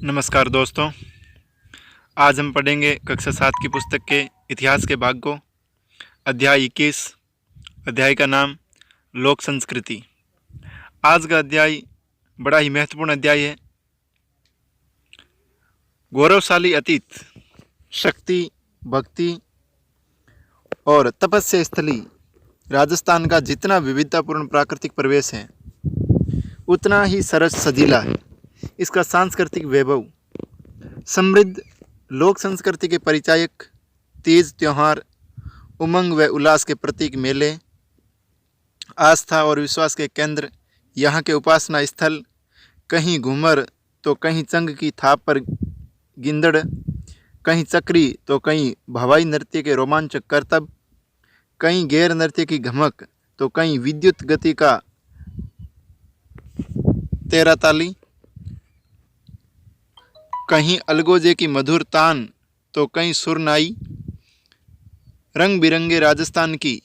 नमस्कार दोस्तों, आज हम पढ़ेंगे कक्षा 7 की पुस्तक के इतिहास के भाग को। अध्याय 21। अध्याय का नाम लोक संस्कृति। आज का अध्याय बड़ा ही महत्वपूर्ण अध्याय है। गौरवशाली अतीत, शक्ति, भक्ति और तपस्या स्थली राजस्थान का जितना विविधतापूर्ण प्राकृतिक परिवेश है उतना ही सरस सजीला है। इसका सांस्कृतिक वैभव, समृद्ध लोक संस्कृति के परिचायक, तीज त्योहार, उमंग व उल्लास के प्रतीक मेले, आस्था और विश्वास के केंद्र, यहाँ के उपासना स्थल, कहीं घूमर तो कहीं चंग की थाप पर गिंदड़, कहीं चक्री तो कहीं भवाई नृत्य के रोमांचक करतब, कहीं गैर नृत्य की घमक तो कहीं विद्युत गति का तेराताली, कहीं अलगोजे की मधुर तान तो कहीं सुरनाई। रंग बिरंगे राजस्थान की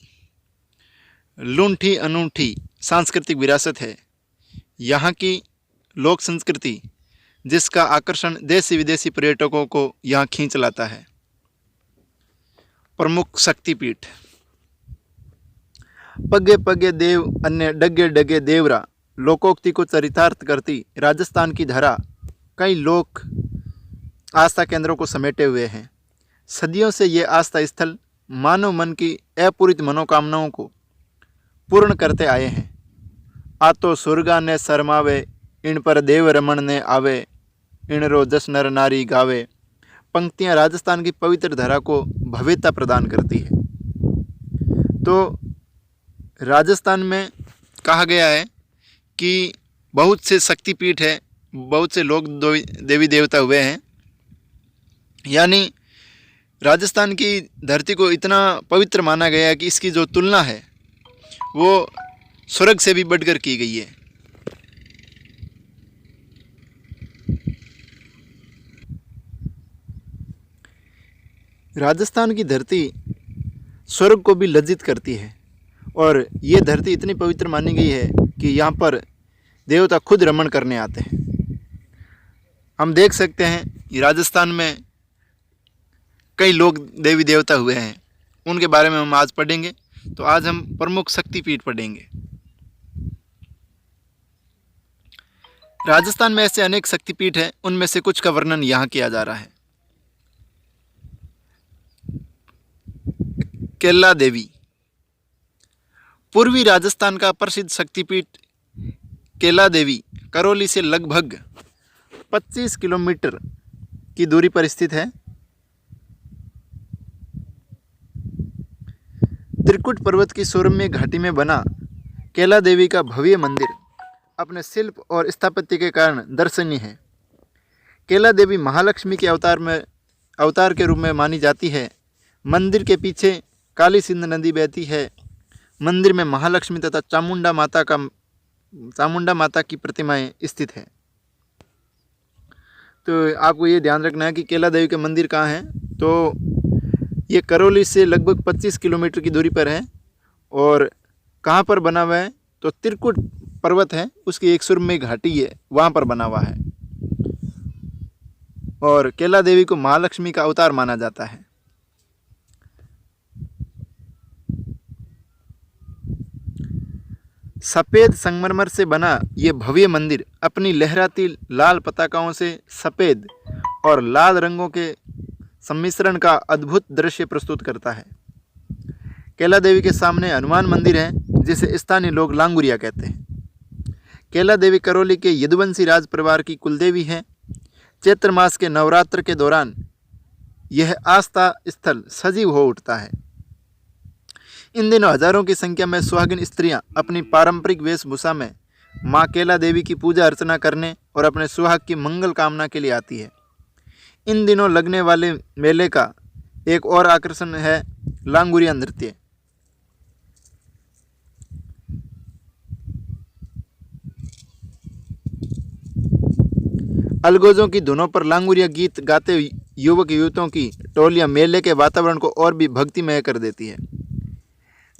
लूंठी अनूठी सांस्कृतिक विरासत है। यहाँ की लोक संस्कृति जिसका आकर्षण देशी विदेशी पर्यटकों को यहाँ खींच लाता है। प्रमुख शक्तिपीठ। पगे पगे देव अन्य डगे डगे देवरा लोकोक्ति को चरितार्थ करती राजस्थान की धरा कई लोक आस्था केंद्रों को समेटे हुए हैं। सदियों से ये आस्था स्थल मानव मन की अपूरित मनोकामनाओं को पूर्ण करते आए हैं। आतो सुरगा ने शरमावे, इन पर देव रमन ने आवे, इन रो जस नर नारी गावे। पंक्तियां राजस्थान की पवित्र धरा को भव्यता प्रदान करती है। तो राजस्थान में कहा गया है कि बहुत से शक्तिपीठ है, बहुत से लोक देवी देवता हुए हैं। यानी राजस्थान की धरती को इतना पवित्र माना गया है कि इसकी जो तुलना है वो स्वर्ग से भी बढ़कर की गई है। राजस्थान की धरती स्वर्ग को भी लज्जित करती है और ये धरती इतनी पवित्र मानी गई है कि यहाँ पर देवता खुद रमण करने आते हैं। हम देख सकते हैं कि राजस्थान में कई लोग देवी देवता हुए हैं, उनके बारे में हम आज पढ़ेंगे। तो आज हम प्रमुख शक्तिपीठ पढ़ेंगे। राजस्थान में ऐसे अनेक शक्तिपीठ हैं, उनमें से कुछ का वर्णन यहाँ किया जा रहा है। केला देवी। पूर्वी राजस्थान का प्रसिद्ध शक्तिपीठ केला देवी करौली से लगभग 25 किलोमीटर की दूरी पर स्थित है। त्रिकुट पर्वत की सौरम्य घाटी में बना केला देवी का भव्य मंदिर अपने शिल्प और स्थापत्य के कारण दर्शनीय है। केला देवी महालक्ष्मी के अवतार के रूप में मानी जाती है। मंदिर के पीछे काली सिंध नदी बहती है। मंदिर में महालक्ष्मी तथा चामुंडा माता की प्रतिमाएं स्थित है। तो आपको ये ध्यान रखना है कि केला देवी के मंदिर कहाँ हैं। तो ये करौली से लगभग 25 किलोमीटर की दूरी पर है। और कहाँ पर बना हुआ है तो त्रिकुट पर्वत है, उसकी एक सुरम्य घाटी है, वहाँ पर बना हुआ है। और केला देवी को महालक्ष्मी का अवतार माना जाता है। सफ़ेद संगमरमर से बना ये भव्य मंदिर अपनी लहराती लाल पताकाओं से सफ़ेद और लाल रंगों के सम्मिश्रण का अद्भुत दृश्य प्रस्तुत करता है। केला देवी के सामने हनुमान मंदिर है, जिसे स्थानीय लोग लांगुरिया कहते हैं। केला देवी करौली के यदुवंशी राज परिवार की कुलदेवी है। चैत्र मास के नवरात्र के दौरान यह आस्था स्थल सजीव हो उठता है। इन दिनों हजारों की संख्या में सुहागिन स्त्रियां अपनी पारंपरिक वेशभूषा में मां केला देवी की पूजा अर्चना करने और अपने सुहाग की मंगल कामना के लिए आती है। इन दिनों लगने वाले मेले का एक और आकर्षण है लांगुरिया नृत्य। अलगोजों की धुनों पर लांगुरिया गीत गाते युवक युवतियों की टोलियां मेले के वातावरण को और भी भक्तिमय कर देती है।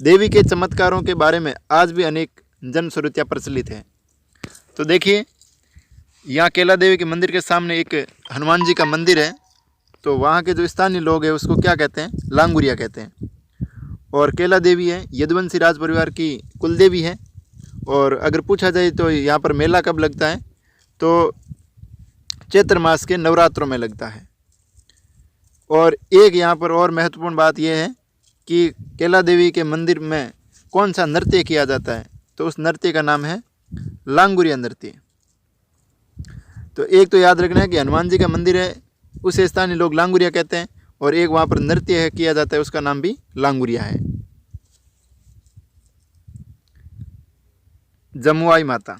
देवी के चमत्कारों के बारे में आज भी अनेक जनश्रुतियाँ प्रचलित हैं। तो देखिए, यहाँ केला देवी के मंदिर के सामने एक हनुमान जी का मंदिर है। तो वहाँ के जो स्थानीय लोग हैं उसको क्या कहते हैं, लांगुरिया कहते हैं। और केला देवी है यदुवंशी राज परिवार की कुलदेवी है। और अगर पूछा जाए तो यहाँ पर मेला कब लगता है, तो चैत्र मास के नवरात्रों में लगता है। और एक यहाँ पर और महत्वपूर्ण बात यह है कि केला देवी के मंदिर में कौन सा नृत्य किया जाता है, तो उस नृत्य का नाम है लांगुरिया नृत्य। तो एक तो याद रखना है कि हनुमान जी का मंदिर है, उसे स्थानीय लोग लांगुरिया कहते हैं, और एक वहाँ पर नृत्य है किया जाता है, उसका नाम भी लांगुरिया है। जमुआई माता।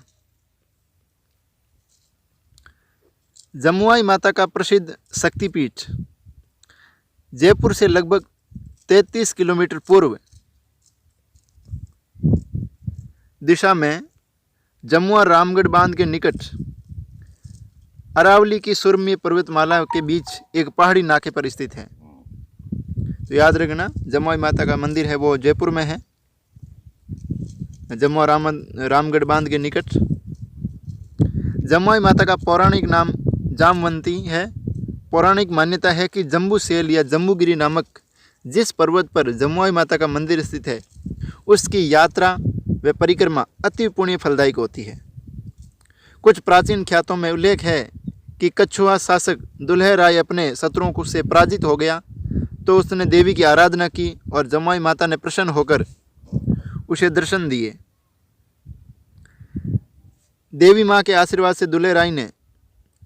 जमुआई माता का प्रसिद्ध शक्तिपीठ जयपुर से लगभग 33 किलोमीटर पूर्व दिशा में जमुआ रामगढ़ बांध के निकट अरावली की सुरम्य पर्वतमाला के बीच एक पहाड़ी नाके पर स्थित है। तो याद रखना, जमुआई माता का मंदिर है वो जयपुर में है, जमुआ रामगढ़ बांध के निकट। जमुआई माता का पौराणिक नाम जामवंती है। पौराणिक मान्यता है कि जम्बूसेल या जम्बूगिरी नामक जिस पर्वत पर जमुआई माता का मंदिर स्थित है, उसकी यात्रा व परिक्रमा अति पुण्य फलदायक होती है। कुछ प्राचीन ख्यातों में उल्लेख है कि कछुआ शासक दुल्हे राय अपने शत्रुओं को से पराजित हो गया, तो उसने देवी की आराधना की और जमुआई माता ने प्रसन्न होकर उसे दर्शन दिए। देवी माँ के आशीर्वाद से दुल्हे राय ने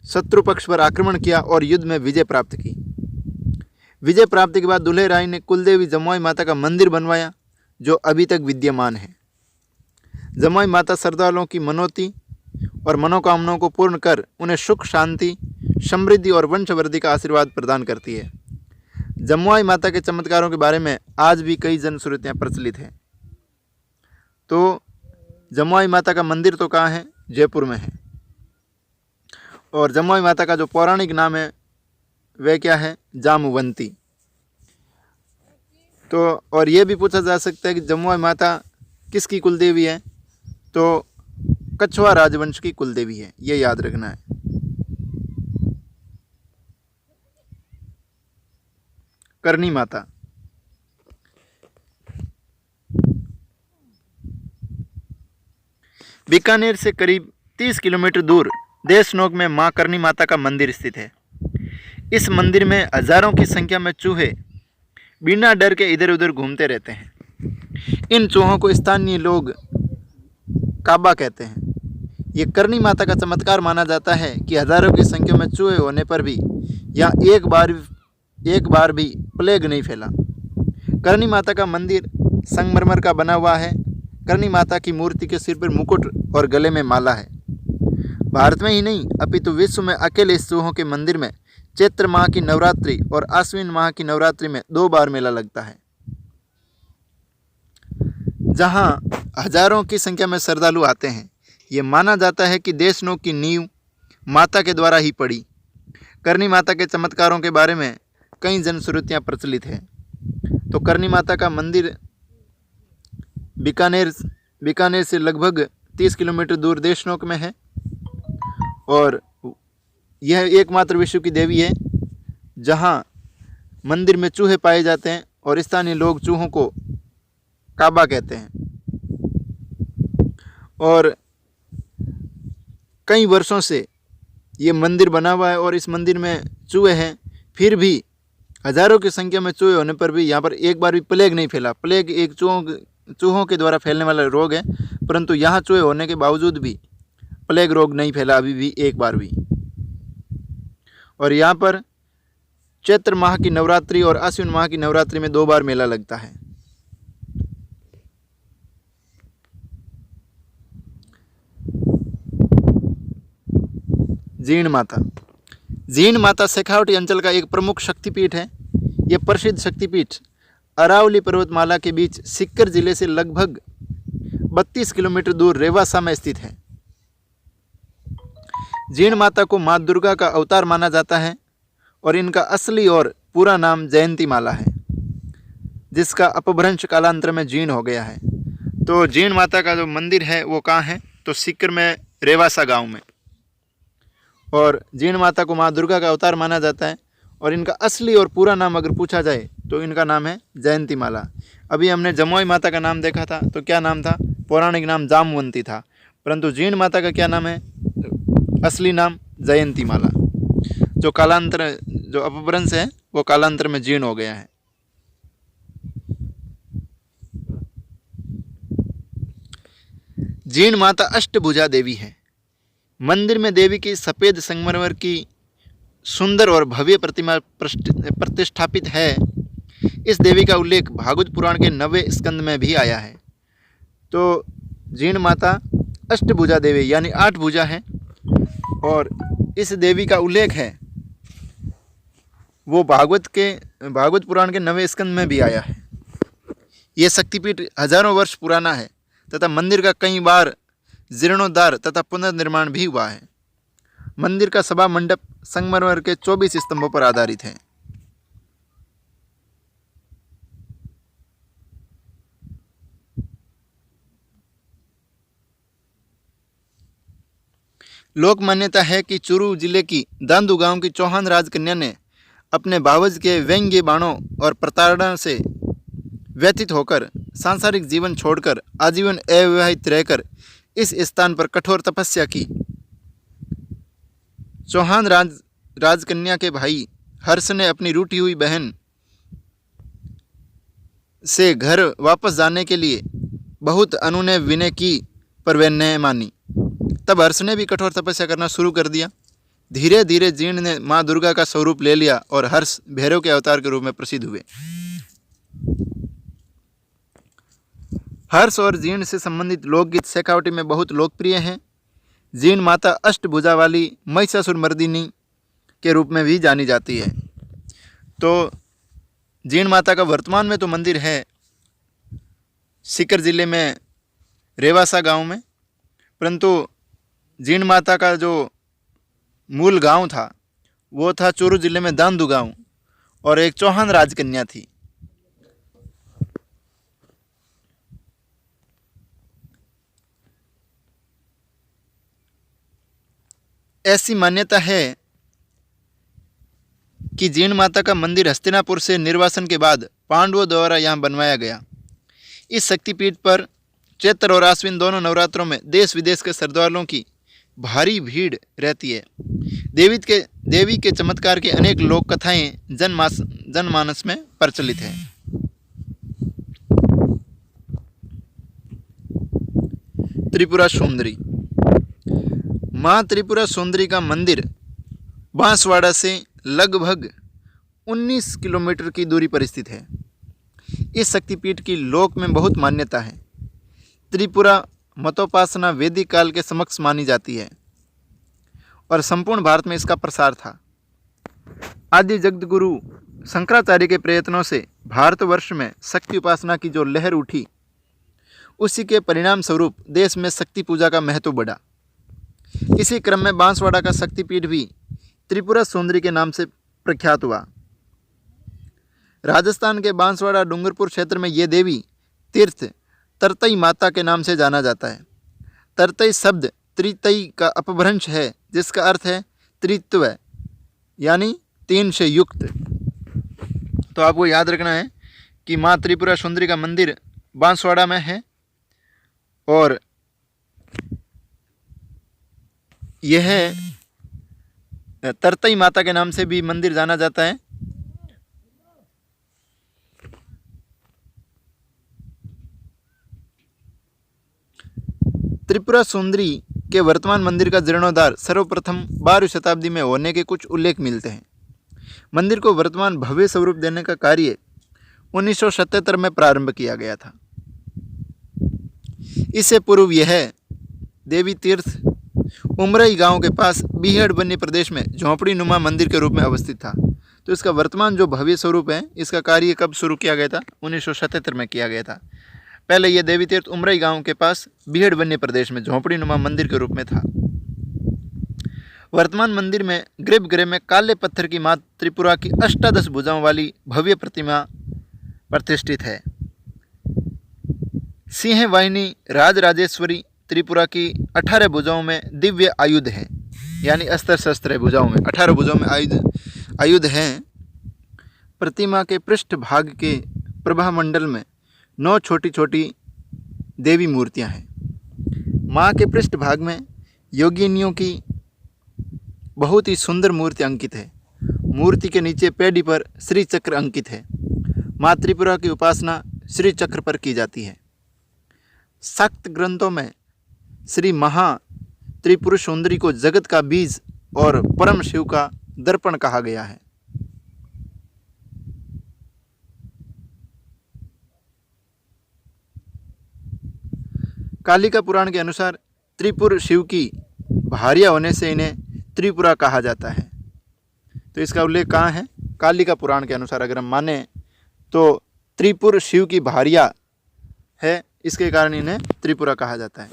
शत्रु पक्ष पर आक्रमण किया और युद्ध में विजय प्राप्त की। विजय प्राप्ति के बाद दुल्हे राय ने कुलदेवी जमुआई माता का मंदिर बनवाया, जो अभी तक विद्यमान है। जमुआई माता श्रद्धालुओं की मनोती और मनोकामनाओं को पूर्ण कर उन्हें सुख, शांति, समृद्धि और वंशवृद्धि का आशीर्वाद प्रदान करती है। जमुआई माता के चमत्कारों के बारे में आज भी कई जनश्रुतियाँ प्रचलित हैं। तो जमुआई माता का मंदिर तो कहाँ है, जयपुर में है। और जमुआई माता का जो पौराणिक नाम है वह क्या है, जामवंती। तो और ये भी पूछा जा सकता है कि जमुआई माता किसकी कुलदेवी है, तो कछुआ राजवंश की कुलदेवी है, ये याद रखना है। करनी माता। बीकानेर से करीब 30 किलोमीटर दूर देशनोक में मां करनी माता का मंदिर स्थित है। इस मंदिर में हजारों की संख्या में चूहे बिना डर के इधर उधर घूमते रहते हैं। इन चूहों को स्थानीय लोग काबा कहते हैं। ये करनी माता का चमत्कार माना जाता है कि हजारों की संख्या में चूहे होने पर भी यहाँ एक बार भी प्लेग नहीं फैला। करनी माता का मंदिर संगमरमर का बना हुआ है। करनी माता की मूर्ति के सिर पर मुकुट और गले में माला है। भारत में ही नहीं अपितु विश्व में अकेले इस चूहों के मंदिर में चैत्र माह की नवरात्रि और आश्विन माह की नवरात्रि में 2 बार मेला लगता है, जहां हजारों की संख्या में श्रद्धालु आते हैं। ये माना जाता है कि देशनोक की नींव माता के द्वारा ही पड़ी। करनी माता के चमत्कारों के बारे में कई जनश्रुतियाँ प्रचलित हैं। तो करनी माता का मंदिर बीकानेर से लगभग 30 किलोमीटर दूर देशनोक में है और यह एकमात्र विश्व की देवी है जहां मंदिर में चूहे पाए जाते हैं और स्थानीय लोग चूहों को काबा कहते हैं। और कई वर्षों से ये मंदिर बना हुआ है और इस मंदिर में चूहे हैं, फिर भी हजारों की संख्या में चूहे होने पर भी यहाँ पर एक बार भी प्लेग नहीं फैला। प्लेग एक चूहों के द्वारा फैलने वाला रोग है, परंतु यहाँ चूहे होने के बावजूद भी प्लेग रोग नहीं फैला अभी भी एक बार भी। और यहाँ पर चैत्र माह की नवरात्रि और आश्विन माह की नवरात्रि में 2 बार मेला लगता है। जीण माता। जीण माता शेखावटी अंचल का एक प्रमुख शक्तिपीठ है। यह प्रसिद्ध शक्तिपीठ अरावली पर्वतमाला के बीच सीकर जिले से लगभग 32 किलोमीटर दूर रेवासा में स्थित है। जीण माता को माँ दुर्गा का अवतार माना जाता है और इनका असली और पूरा नाम जयंती माला है, जिसका अपभ्रंश कालांतर में जीण हो गया है। तो जीण माता का जो मंदिर है वो कहाँ है, तो सीकर में रेवासा गांव में। और जीण माता को माँ दुर्गा का अवतार माना जाता है। और इनका असली और पूरा नाम अगर पूछा जाए तो इनका नाम है जयंती माला। अभी हमने जमुई माता का नाम देखा था, तो क्या नाम था? पौराणिक नाम जामवंती था, परंतु जीण माता का क्या नाम है? असली नाम जयंती माला। जो कालांतर, जो अपभ्रंश है वो कालांतर में जीर्ण हो गया है। जीण माता अष्टभुजा देवी है। मंदिर में देवी की सफ़ेद संगमरमर की सुंदर और भव्य प्रतिमा प्रतिष्ठापित है। इस देवी का उल्लेख भागवत पुराण के 9वें स्कंद में भी आया है। तो जीण माता अष्टभुजा देवी यानी 8 भुजा है, और इस देवी का उल्लेख है वो भागवत पुराण के 9वें स्कंद में भी आया है। ये शक्तिपीठ हजारों वर्ष पुराना है तथा मंदिर का कई बार जीर्णोद्धार तथा पुनर्निर्माण भी हुआ है। मंदिर का सभा मंडप संगमरमर के 24 स्तंभों पर आधारित है। लोक मान्यता है कि चूरू जिले की दांदू गांव की चौहान राजकन्या ने अपने भावज के व्यंग्य बाणों और प्रताड़ना से व्यथित होकर सांसारिक जीवन छोड़कर आजीवन अविवाहित रहकर इस स्थान पर कठोर तपस्या की। चौहान राजकन्या के भाई हर्ष ने अपनी रूठी हुई बहन से घर वापस जाने के लिए बहुत अनुनय विनय की, पर वह न मानी। तब हर्ष ने भी कठोर तपस्या करना शुरू कर दिया। धीरे धीरे जीर्ण ने माँ दुर्गा का स्वरूप ले लिया और हर्ष भैरव के अवतार के रूप में प्रसिद्ध हुए। हर्ष और जीर्ण से संबंधित लोकगीत शेखावटी में बहुत लोकप्रिय हैं। जीर्ण माता अष्टभुजा वाली महिषासुर मर्दिनी के रूप में भी जानी जाती है। तो जीर्ण माता का वर्तमान में तो मंदिर है सीकर जिले में रेवासा गांव में, परंतु जीर्ण माता का जो मूल गांव था वो था चूरू जिले में दांदू गांव, और एक चौहान राजकन्या थी। ऐसी मान्यता है कि जीर्ण माता का मंदिर हस्तिनापुर से निर्वासन के बाद पांडवों द्वारा यहाँ बनवाया गया। इस शक्तिपीठ पर चैत्र और आश्विन दोनों नवरात्रों में देश विदेश के श्रद्धालुओं की भारी भीड़ रहती है। देवी के चमत्कार की अनेक लोक कथाएं जनमानस में प्रचलित हैं। त्रिपुरा सुंदरी। माँ त्रिपुरा सुंदरी का मंदिर बांसवाड़ा से लगभग 19 किलोमीटर की दूरी पर स्थित है। इस शक्तिपीठ की लोक में बहुत मान्यता है। त्रिपुरा मतोपासना वैदिक काल के समक्ष मानी जाती है और संपूर्ण भारत में इसका प्रसार था। आदि जगतगुरु शंकराचार्य के प्रयत्नों से भारतवर्ष में शक्ति उपासना की जो लहर उठी, उसी के परिणाम स्वरूप देश में शक्ति पूजा का महत्व बढ़ा। इसी क्रम में बांसवाड़ा का शक्तिपीठ भी त्रिपुरा सुंदरी के नाम से प्रख्यात हुआ। राजस्थान के बांसवाड़ा डूंगरपुर क्षेत्र में ये देवी तीर्थ तरतई माता के नाम से जाना जाता है। तरतई शब्द त्रितई का अपभ्रंश है, जिसका अर्थ है त्रित्व यानी 3 से युक्त। तो आपको याद रखना है कि माँ त्रिपुरा सुंदरी का मंदिर बांसवाड़ा में है और यह तरतई माता के नाम से भी मंदिर जाना जाता है। त्रिपुरा सुंदरी के वर्तमान मंदिर का जीर्णोद्धार सर्वप्रथम 12वीं शताब्दी में होने के कुछ उल्लेख मिलते हैं। मंदिर को वर्तमान भव्य स्वरूप देने का कार्य 1977 में प्रारंभ किया गया था। इससे पूर्व यह देवी तीर्थ उमरई गांव के पास बीहड़ बन्नी प्रदेश में झोंपड़ी नुमा मंदिर के रूप में अवस्थित था। तो इसका वर्तमान जो भव्य स्वरूप है, इसका कार्य कब शुरू किया गया था? 1977 में किया गया था। पहले यह देवी तीर्थ उमरई गांव के पास बीहड़ बन्नी प्रदेश में झोंपड़ी नुमा मंदिर के रूप में था। वर्तमान मंदिर में गर्भगृह में काले पत्थर की माँ त्रिपुरा की 18 भुजाओं वाली भव्य प्रतिमा प्रतिष्ठित है। सिंह वाहिनी राजराजेश्वरी त्रिपुरा की 18 भुजाओं में दिव्य आयुध है। यानी अस्त्र शस्त्र है भुजाओं में, 18 भुजाओं में आयुध हैं। प्रतिमा के पृष्ठ भाग के प्रभा मंडल में 9 छोटी छोटी देवी मूर्तियां हैं। माँ के पृष्ठ भाग में योगिनियों की बहुत ही सुंदर मूर्ति अंकित है। मूर्ति के नीचे पेड़ी पर श्री चक्र अंकित है। माँ त्रिपुरा की उपासना श्री चक्र पर की जाती है। शाक्त ग्रंथों में श्री महा त्रिपुर सुंदरी को जगत का बीज और परम शिव का दर्पण कहा गया है। कालिका पुराण के अनुसार त्रिपुर शिव की भार्या होने से इन्हें त्रिपुरा कहा जाता है। तो इसका उल्लेख कहाँ है? कालिका पुराण के अनुसार अगर हम माने तो त्रिपुर शिव की भार्या है, इसके कारण इन्हें त्रिपुरा कहा जाता है।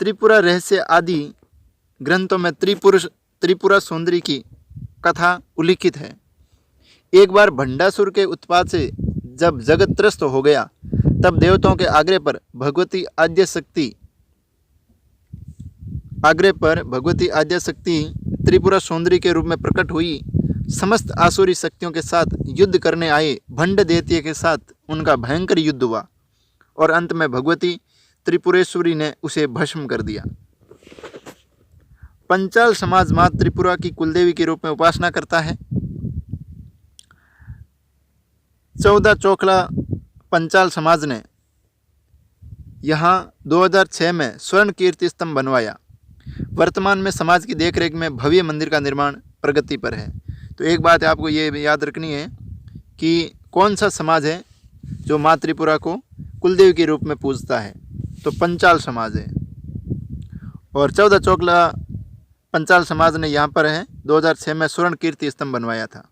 त्रिपुरा रहस्य आदि ग्रंथों में त्रिपुरा सुंदरी की कथा उल्लिखित है। एक बार भंडासुर के उत्पात से जब जगत त्रस्त हो गया, तब देवताओं के आग्रह पर भगवती आद्य शक्ति त्रिपुरा सुंदरी के रूप में प्रकट हुई। समस्त आसुरी शक्तियों के साथ युद्ध करने आए भंड दैत्य के साथ उनका भयंकर युद्ध हुआ और अंत में भगवती त्रिपुरेश्वरी ने उसे भस्म कर दिया। पंचाल समाज मां त्रिपुरा की कुलदेवी के रूप में उपासना करता है। 14 चौखला पंचाल समाज ने यहाँ 2006 में स्वर्ण कीर्ति स्तंभ बनवाया। वर्तमान में समाज की देखरेख में भव्य मंदिर का निर्माण प्रगति पर है। तो एक बात आपको ये याद रखनी है कि कौन सा समाज है जो माँ त्रिपुरा को कुलदेवी के रूप में पूजता है, तो पंचाल समाज है। और 14 चौखला पंचाल समाज ने यहाँ पर है 2006 में स्वर्ण कीर्ति स्तंभ बनवाया था।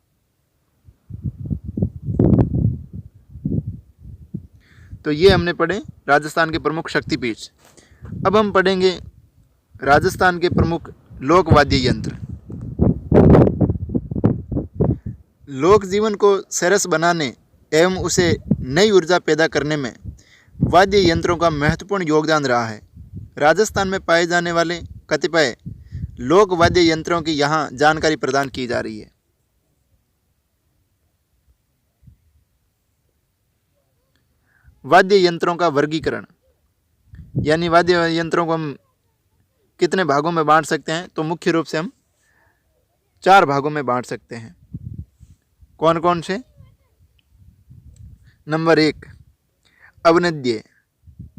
तो ये हमने पढ़े राजस्थान के प्रमुख शक्तिपीठ। अब हम पढ़ेंगे राजस्थान के प्रमुख लोक वाद्य यंत्र। लोक जीवन को सरस बनाने एवं उसे नई ऊर्जा पैदा करने में वाद्य यंत्रों का महत्वपूर्ण योगदान रहा है। राजस्थान में पाए जाने वाले कतिपय लोक वाद्य यंत्रों की यहाँ जानकारी प्रदान की जा रही है। वाद्य यंत्रों का वर्गीकरण, यानी वाद्य यंत्रों को हम कितने भागों में बांट सकते हैं, तो मुख्य रूप से हम 4 भागों में बांट सकते हैं। कौन कौन से? नंबर 1 अवनद्य,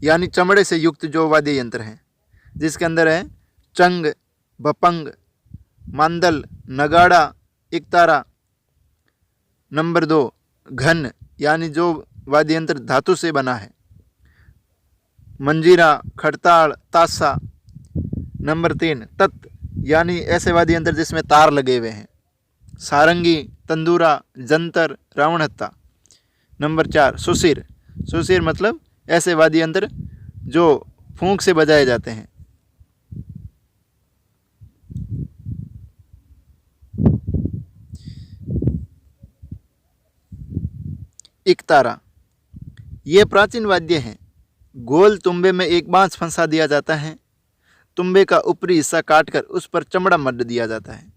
यानी चमड़े से युक्त जो वाद्य यंत्र हैं, जिसके अंदर है चंग, भपंग, मांदल, नगाड़ा, इकतारा। नंबर 2 घन, यानी जो वाद्य यंत्र धातु से बना है, मंजीरा, खड़ताल, तासा। नंबर 3 तत्, यानी ऐसे वाद्य यंत्र जिसमें तार लगे हुए हैं, सारंगी, तंदूरा, जंतर, रावणहत्ता। नंबर 4 सुशिर, सुशिर मतलब ऐसे वाद्य यंत्र जो फूंक से बजाए जाते हैं। इकतारा, ये प्राचीन वाद्य हैं। गोल तुम्बे में एक बांस फंसा दिया जाता है। तुम्बे का ऊपरी हिस्सा काटकर उस पर चमड़ा मढ़ दिया जाता है।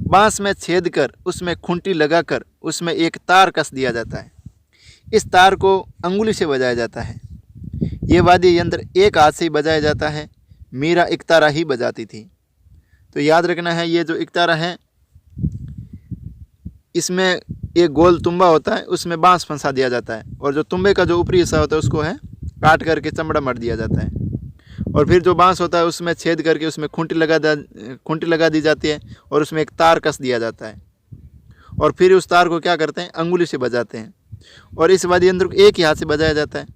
बांस में छेद कर उसमें खूंटी लगाकर उसमें एक तार कस दिया जाता है। इस तार को अंगुली से बजाया जाता है। ये वाद्य यंत्र एक हाथ से ही बजाया जाता है। मीरा इकतारा ही बजाती थी। तो याद रखना है, ये जो इकतारा है इसमें एक गोल तुम्बा होता है, उसमें बांस फंसा दिया जाता है और जो तुम्बे का जो ऊपरी हिस्सा होता है उसको है काट करके चमड़ा मढ़ दिया जाता है और फिर जो बांस होता है उसमें छेद करके उसमें खूंटी लगा दी जाती है और उसमें एक तार कस दिया जाता है और फिर उस तार को क्या करते हैं, अंगुली से बजाते हैं और इस वाद्य यंत्र को एक ही हाथ से बजाया जाता है।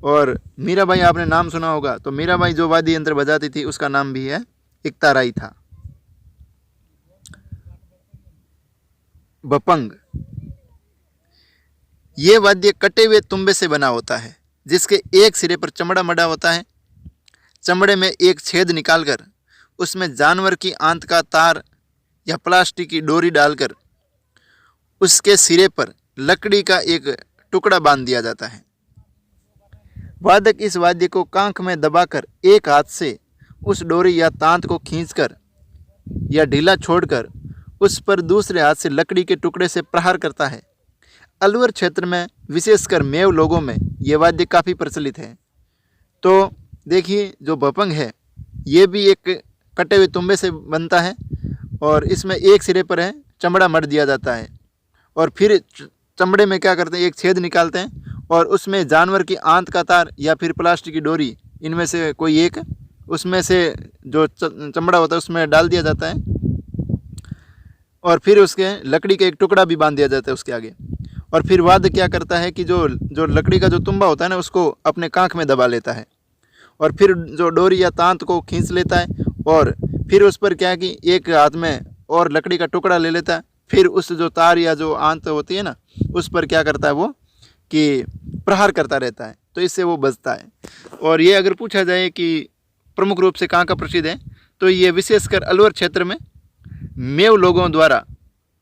और मीराबाई आपने नाम सुना होगा, तो मीराबाई जो वाद्य यंत्र बजाती थी उसका नाम भी है इकतारा ही था। भपंग, ये वाद्य कटे हुए तुम्बे से बना होता है जिसके एक सिरे पर चमड़ा मढ़ा होता है। चमड़े में एक छेद निकालकर उसमें जानवर की आंत का तार या प्लास्टिक की डोरी डालकर उसके सिरे पर लकड़ी का एक टुकड़ा बांध दिया जाता है। वादक इस वाद्य को कांख में दबाकर एक हाथ से उस डोरी या तांत को खींचकर या ढीला छोड़कर उस पर दूसरे हाथ से लकड़ी के टुकड़े से प्रहार करता है। अलवर क्षेत्र में विशेषकर मेव लोगों में ये वाद्य काफ़ी प्रचलित है। तो देखिए जो भपंग है ये भी एक कटे हुए तुम्बे से बनता है और इसमें एक सिरे पर है चमड़ा मढ़ दिया जाता है और फिर चमड़े में क्या करते हैं एक छेद निकालते हैं और उसमें जानवर की आंत का तार या फिर प्लास्टिक की डोरी इनमें से कोई एक उसमें से जो चमड़ा होता है उसमें डाल दिया जाता है और फिर उसके लकड़ी का एक टुकड़ा भी बांध दिया जाता है उसके आगे। और फिर वाद्य क्या करता है कि जो लकड़ी का जो तुम्बा होता है ना उसको अपने कांख में दबा लेता है और फिर जो डोरी या तांत को खींच लेता है और फिर उस पर क्या है कि एक हाथ में और लकड़ी का टुकड़ा ले लेता है, फिर उस जो तार या जो आंत होती है ना उस पर क्या करता है वो कि प्रहार करता रहता है, तो इससे वो बजता है। और ये अगर पूछा जाए कि प्रमुख रूप से कहाँ का प्रसिद्ध है तो ये विशेषकर अलवर क्षेत्र में मेव लोगों द्वारा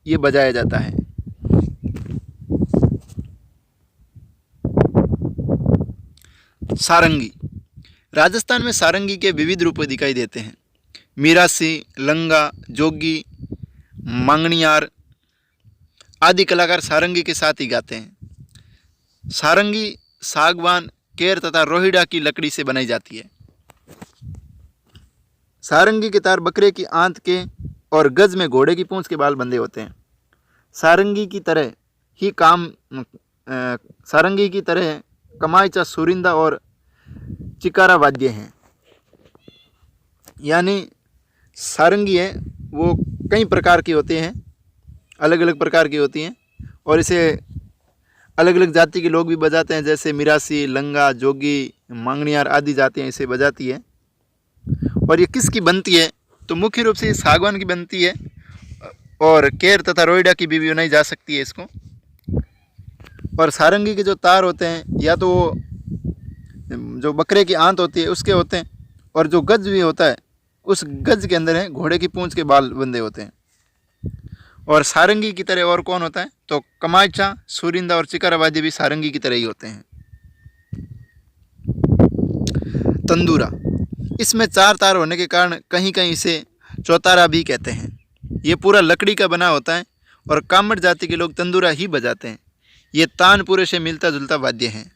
ये बजाया जाता है। सारंगी। राजस्थान में सारंगी के विविध रूप दिखाई देते हैं। मीरासी, लंगा, जोगी, मांगणियार आदि कलाकार सारंगी के साथ ही गाते हैं। सारंगी सागवान, केर तथा रोहिड़ा की लकड़ी से बनाई जाती है। सारंगी के तार बकरे की आंत के और गज में घोड़े की पूंछ के बाल बंधे होते हैं। सारंगी की तरह कमाईचा, सुरिंदा और चिकारा वाद्य हैं। यानी सारंगी है वो कई प्रकार की होती हैं, अलग अलग प्रकार की होती हैं और इसे अलग अलग जाति के लोग भी बजाते हैं, जैसे मिरासी, लंगा, जोगी, मांगणियार आदि जातियाँ इसे बजाती है। और ये किसकी बनती है तो मुख्य रूप से सागवान की बनती है और केर तथा रोइडा की भी बनाई जा सकती है इसको। और सारंगी के जो तार होते हैं या तो जो बकरे की आंत होती है उसके होते हैं और जो गज भी होता है उस गज के अंदर है घोड़े की पूंछ के बाल बंधे होते हैं। और सारंगी की तरह और कौन होता है तो कमाईचा, सुरिंदा और चिकारा वाद्य भी सारंगी की तरह ही होते हैं। तंदूरा, इसमें 4 तार होने के कारण कहीं कहीं इसे चौतारा भी कहते हैं। ये पूरा लकड़ी का बना होता है और कामड़ जाति के लोग तंदूरा ही बजाते हैं। ये तानपुरे से मिलता जुलता वाद्य है।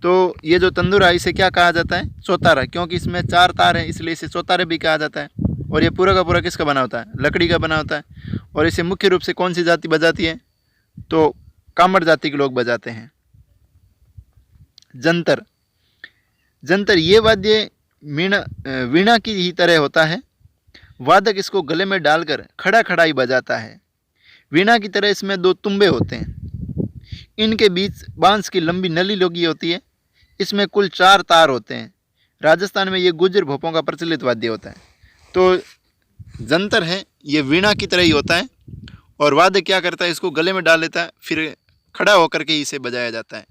तो ये जो तंदूरा इसे क्या कहा जाता है चौतारा, क्योंकि इसमें 4 तार हैं इसलिए इसे चौतारे भी कहा जाता है। और ये पूरा का पूरा किसका बना होता है लकड़ी का बना होता है। और इसे मुख्य रूप से कौन सी जाति बजाती है तो कामड़ जाति के लोग बजाते हैं। जंतर, जंतर ये वाद्य वीणा की ही तरह होता है। वादक इसको गले में डालकर खड़ा खड़ा ही बजाता है। वीणा की तरह इसमें 2 तुम्बे होते हैं, इनके बीच बांस की लंबी नली लगी होती है। इसमें कुल 4 तार होते हैं। राजस्थान में ये गुज्जर भोपों का प्रचलित वाद्य होता है। तो जंतर है ये वीणा की तरह ही होता है और वाद्य क्या करता है इसको गले में डाल लेता है, फिर खड़ा होकर के इसे बजाया जाता है।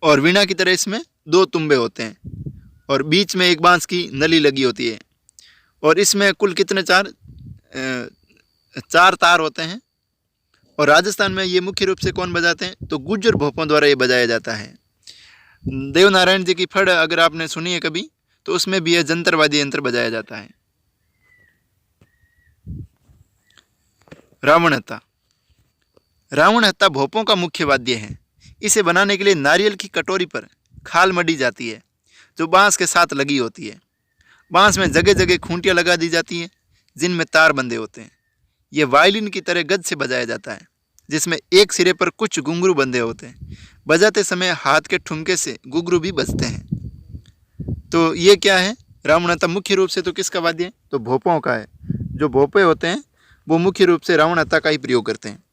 और वीणा की तरह इसमें 2 तुम्बे होते हैं और बीच में एक बांस की नली लगी होती है। और इसमें कुल कितने 4 तार होते हैं। और राजस्थान में ये मुख्य रूप से कौन बजाते हैं तो गुज्जर भोपों द्वारा ये बजाया जाता है। देवनारायण जी की फड़ अगर आपने सुनी है कभी तो उसमें भी यह जंतर वाद्य यंत्र बजाया जाता है। रावण हत्ता, रावण हत्ता भोपों का मुख्य वाद्य है। इसे बनाने के लिए नारियल की कटोरी पर खाल मढ़ी जाती है जो बांस के साथ लगी होती है। बांस में जगह जगह खूंटियाँ लगा दी जाती हैं जिनमें तार बंधे होते हैं। यह वायलिन की तरह गज से बजाया जाता है जिसमें एक सिरे पर कुछ घुंघरू बंधे होते हैं। बजाते समय हाथ के ठुमके से घुंघरू भी बजते हैं। तो ये क्या है रावण हत्ता मुख्य रूप से तो किसका वाद्य है तो भोपों का है। जो भोपे होते हैं वो मुख्य रूप से रावण हत्ता का ही प्रयोग करते हैं।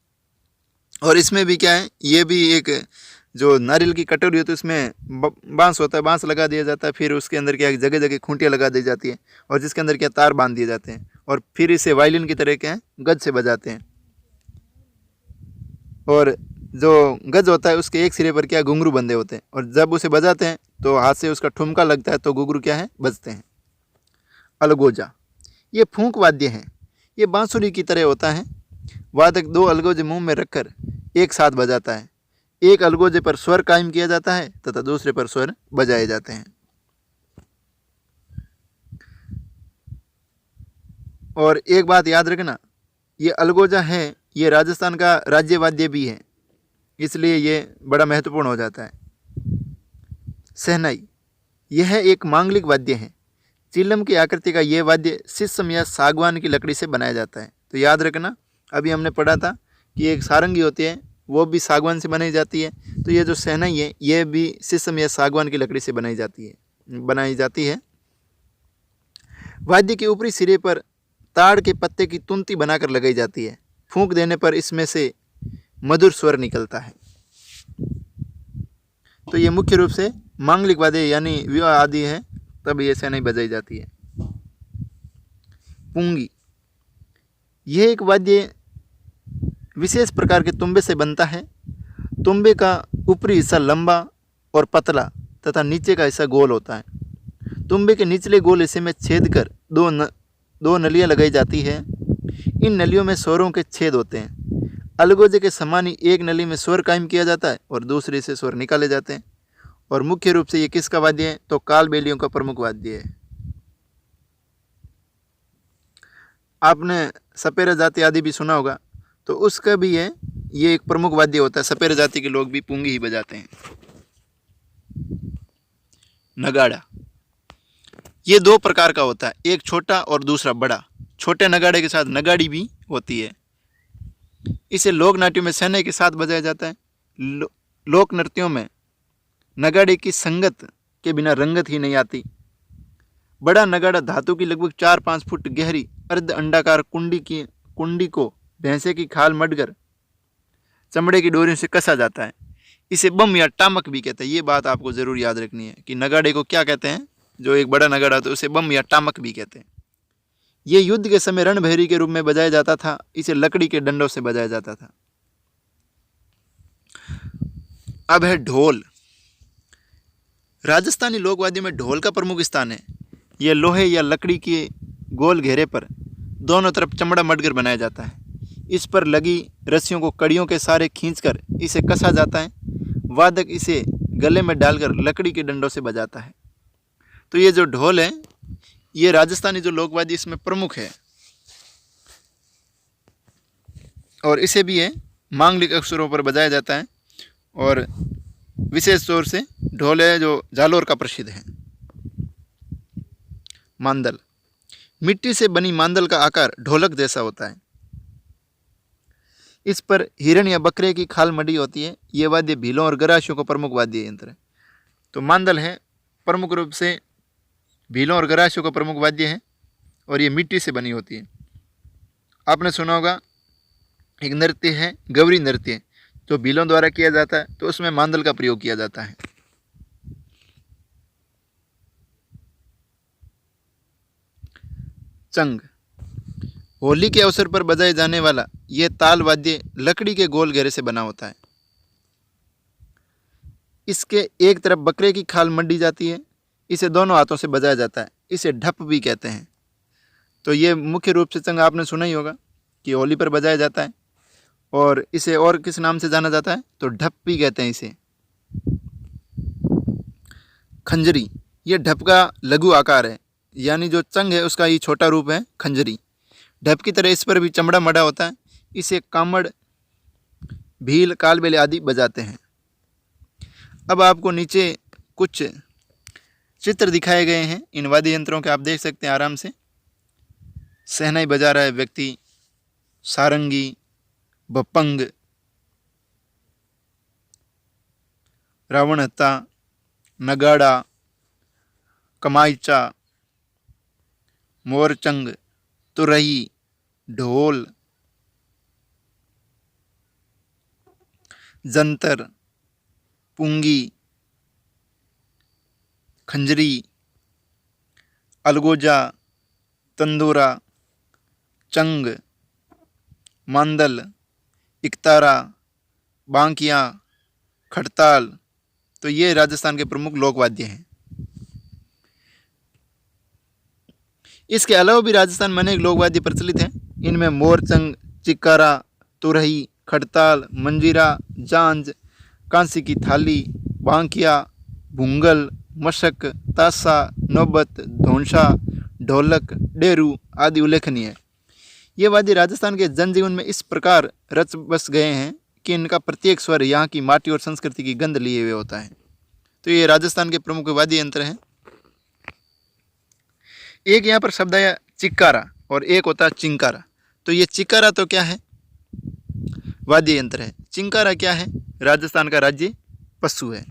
और इसमें भी क्या है ये भी एक जो नारियल की कटोरी होती है उसमें बांस होता है, बांस लगा दिया जाता है, फिर उसके अंदर क्या जगह जगह खूंटियाँ लगा दी जाती है और जिसके अंदर क्या तार बांध दिए जाते हैं और फिर इसे वायलिन की तरह क्या है गज से बजाते हैं। और जो गज होता है उसके एक सिरे पर क्या घुंघरू बंधे होते हैं और जब उसे बजाते हैं तो हाथ से उसका ठुमका लगता है तो घुंघरू क्या है बजते हैं। अलगोजा, ये फूंक वाद्य है। ये बांसुरी की तरह होता है। वादक 2 अलगोजे मुंह में रखकर एक साथ बजाता है। एक अलगोजे पर स्वर कायम किया जाता है तथा दूसरे पर स्वर बजाए जाते हैं। और एक बात याद रखना, ये अलगोजा है, ये राजस्थान का राज्य वाद्य भी है, इसलिए ये बड़ा महत्वपूर्ण हो जाता है। शहनाई, यह एक मांगलिक वाद्य है। चिलम की आकृति का यह वाद्य शीशम या सागवान की लकड़ी से बनाया जाता है। तो याद रखना, अभी हमने पढ़ा था कि एक सारंगी होती है, वो भी सागवान से बनाई जाती है। तो ये जो शहनाई है, ये भी शीशम या सागवान की लकड़ी से बनाई जाती है। वाद्य के ऊपरी सिरे पर ताड़ के पत्ते की तुनती बनाकर लगाई जाती है। फूंक देने पर इसमें से मधुर स्वर निकलता है। तो ये मुख्य रूप से मांगलिक वाद्य यानी विवाह आदि है, तब ये शहनाई बजाई जाती है। पुंगी, यह एक वाद्य विशेष प्रकार के तुम्बे से बनता है। तुम्बे का ऊपरी हिस्सा लंबा और पतला तथा नीचे का हिस्सा गोल होता है। तुम्बे के निचले गोल हिस्से में छेद कर दो नलियां लगाई जाती है। इन नलियों में स्वरों के छेद होते हैं। अलगोजे के समान ही एक नली में स्वर कायम किया जाता है और दूसरे से स्वर निकाले जाते हैं। और मुख्य रूप से ये किसका वाद्य है? तो कालबेलियों का प्रमुख वाद्य है। आपने सपेरा जाति आदि भी सुना होगा, तो उसका भी है, ये एक प्रमुख वाद्य होता है। सपेरा जाति के लोग भी पुंगी ही बजाते हैं। नगाड़ा, ये दो प्रकार का होता है, एक छोटा और दूसरा बड़ा। छोटे नगाड़े के साथ नगाड़ी भी होती है। इसे लोक नाट्यों में शहनाई के साथ बजाया जाता है। लोक नृत्यों में नगाड़े की संगत के बिना रंगत ही नहीं आती। बड़ा नगाड़ा धातु की लगभग 4-5 फुट गहरी अर्ध अंडाकार कुंडी को भैंसे की खाल मढ़कर चमड़े की डोरियों से कसा जाता है। इसे बम या टामक भी कहते हैं। ये बात आपको जरूर याद रखनी है कि नगाड़े को क्या कहते हैं। जो एक बड़ा नगाड़ा तो उसे बम या टामक भी कहते हैं। ये युद्ध के समय रणभैरी के रूप में बजाया जाता था। इसे लकड़ी के डंडों से बजाया जाता था। अब है ढोल। राजस्थानी लोकवाद्य में ढोल का प्रमुख स्थान है। यह लोहे या लकड़ी के गोल घेरे पर दोनों तरफ चमड़ा मढ़कर बनाया जाता है। इस पर लगी रस्सियों को कड़ियों के सहारे खींचकर इसे कसा जाता है। वादक इसे गले में डालकर लकड़ी के डंडों से बजाता है। तो ये जो ढोल है, ये राजस्थानी जो लोकवाद्य इसमें प्रमुख है और इसे भी है मांगलिक अवसरों पर बजाया जाता है। और विशेष तौर से ढोल है जो जालोर का प्रसिद्ध है। मांदल, मिट्टी से बनी मांदल का आकार ढोलक जैसा होता है। इस पर हिरण या बकरे की खाल मड़ी होती है। ये वाद्य भीलों और गराशियों का प्रमुख वाद्य यंत्र है। तो मांदल है प्रमुख रूप से भीलों और गराशियों का प्रमुख वाद्य है और ये मिट्टी से बनी होती है। आपने सुना होगा एक नृत्य है गौरी नृत्य, जो भीलों द्वारा किया जाता है, तो उसमें मांदल का प्रयोग किया जाता है। चंग, होली के अवसर पर बजाए जाने वाला यह ताल वाद्य लकड़ी के गोल घेरे से बना होता है। इसके एक तरफ बकरे की खाल मंडी जाती है। इसे दोनों हाथों से बजाया जाता है। इसे ढप भी कहते हैं। तो ये मुख्य रूप से चंग आपने सुना ही होगा कि होली पर बजाया जाता है और इसे और किस नाम से जाना जाता है? तो ढप भी कहते हैं इसे। खंजरी, ये ढप का लघु आकार है, यानी जो चंग है उसका ही छोटा रूप है खंजरी। ढप की तरह इस पर भी चमड़ा मढ़ा होता है। इसे कामड़, भील, कालबेले आदि बजाते हैं। अब आपको नीचे कुछ चित्र दिखाए गए हैं इन वाद्य यंत्रों के, आप देख सकते हैं आराम से। शहनाई बजा रहा है व्यक्ति, सारंगी, भपंग, रावणहत्ता, नगाड़ा, कमाईचा, मोरचंग, तुरही, ढोल, जंतर, पुंगी, खंजरी, अलगोजा, तंदूरा, चंग, मांदल, इकतारा, बांकिया, खड़ताल। तो ये राजस्थान के प्रमुख लोकवाद्य हैं। इसके अलावा भी राजस्थान में अनेक लोकवाद्य प्रचलित हैं। इनमें मोरचंग, चिक्कारा, तुरही, खड़ताल, मंजीरा, जांज, कांसी की थाली, बांकिया, भूंगल, मशक, तासा, नौबत, धौंसा, ढोलक, डेरू आदि उल्लेखनीय है। ये वाद्य राजस्थान के जनजीवन में इस प्रकार रच बस गए हैं कि इनका प्रत्येक स्वर यहाँ की माटी और संस्कृति की गंध लिए हुए होता है। तो ये राजस्थान के प्रमुख वाद्य यंत्र हैं। एक यहाँ पर शब्द आया चिक्कारा और एक होता है चिंकारा। तो ये चिक्कारा तो क्या है? वाद्य यंत्र है। चिंकारा क्या है? राजस्थान का राज्य पशु है।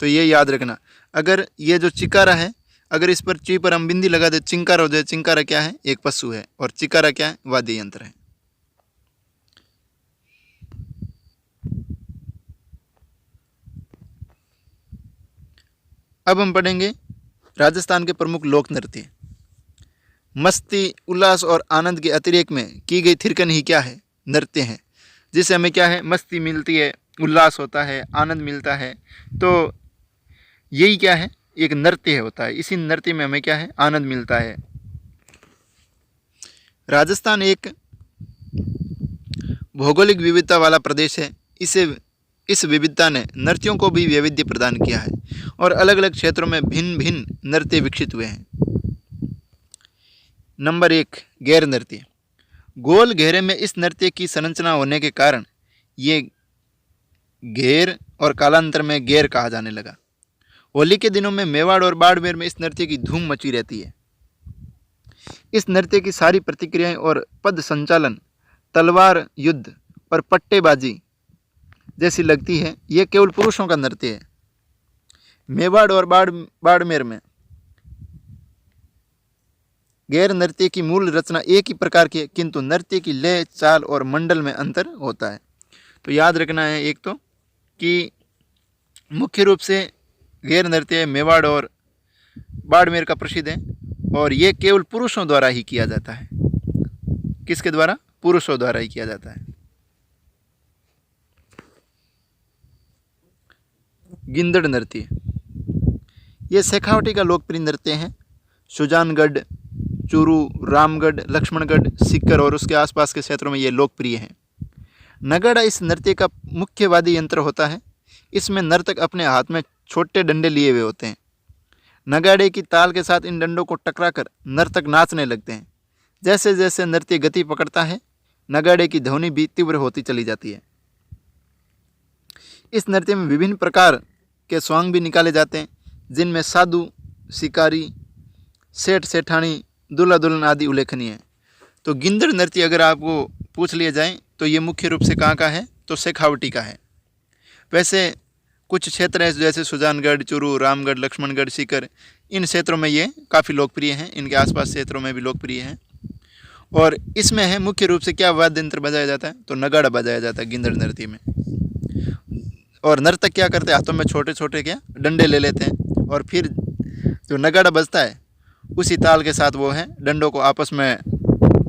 तो ये याद रखना। अगर ये जो चिकारा है, अगर इस पर ची पर हम बिंदी लगा दे, चिंकारा हो जाए। चिंकारा क्या है? एक पशु है। और चिकारा क्या है? वाद्य यंत्र है। अब हम पढ़ेंगे राजस्थान के प्रमुख लोक नृत्य। मस्ती, उल्लास और आनंद के अतिरेक में की गई थिरकन ही क्या है? नृत्य है। जिससे हमें क्या है? मस्ती मिलती है, उल्लास होता है, आनंद मिलता है। तो यही क्या है? एक नृत्य होता है। इसी नृत्य में हमें क्या है? आनंद मिलता है। राजस्थान एक भौगोलिक विविधता वाला प्रदेश है। इस विविधता ने नृत्यों को भी वैविध्य प्रदान किया है और अलग अलग क्षेत्रों में भिन्न भिन्न नृत्य विकसित हुए हैं। नंबर 1, गैर नृत्य। गोल घेरे में इस नृत्य की संरचना होने के कारण ये घेर और कालांतर में गैर कहा जाने लगा। होली के दिनों में मेवाड़ और बाड़मेर में इस नृत्य की धूम मची रहती है। इस नृत्य की सारी प्रतिक्रियाएं और पद संचालन तलवार युद्ध और पट्टेबाजी जैसी लगती है। यह केवल पुरुषों का नृत्य है। मेवाड़ और बाड़मेर में गैर नृत्य की मूल रचना एक ही प्रकार की है, किंतु नृत्य की लय, चाल और मंडल में अंतर होता है। तो याद रखना है एक तो कि मुख्य रूप से गैर नृत्य मेवाड़ और बाड़मेर का प्रसिद्ध है और ये केवल पुरुषों द्वारा ही किया जाता है। किसके द्वारा? पुरुषों द्वारा ही किया जाता है। गिंदड़ नृत्य, ये शेखावटी का लोकप्रिय नृत्य है। सुजानगढ़, चूरू, रामगढ़, लक्ष्मणगढ़, सीकर और उसके आसपास के क्षेत्रों में ये लोकप्रिय है। नगाड़ा इस नृत्य का मुख्य वाद्य यंत्र होता है। इसमें नर्तक अपने हाथ में छोटे डंडे लिए हुए होते हैं। नगाड़े की ताल के साथ इन डंडों को टकराकर नर्तक नाचने लगते हैं। जैसे जैसे नृत्य गति पकड़ता है, नगाड़े की ध्वनि भी तीव्र होती चली जाती है। इस नृत्य में विभिन्न प्रकार के स्वांग भी निकाले जाते हैं, जिनमें साधु, शिकारी, सेठ सेठानी, दूल्हा दुल्हन आदि उल्लेखनीय है। तो गिंदड़ नृत्य अगर आपको पूछ लिया जाए तो ये मुख्य रूप से कहाँ का है? तो शेखावटी का है। वैसे कुछ क्षेत्र हैं जैसे सुजानगढ़, चूरू, रामगढ़, लक्ष्मणगढ़, सीकर, इन क्षेत्रों में ये काफ़ी लोकप्रिय हैं। इनके आसपास क्षेत्रों में भी लोकप्रिय हैं। और इसमें है मुख्य रूप से क्या वाद्य यंत्र बजाया जाता है? तो नगाड़ा बजाया जाता है गिंदड़ नृत्य में। और नर्तक क्या करते हैं? हाथों में छोटे छोटे क्या डंडे ले लेते हैं और फिर जो नगाड़ा बजता है उसी ताल के साथ वो है डंडों को आपस में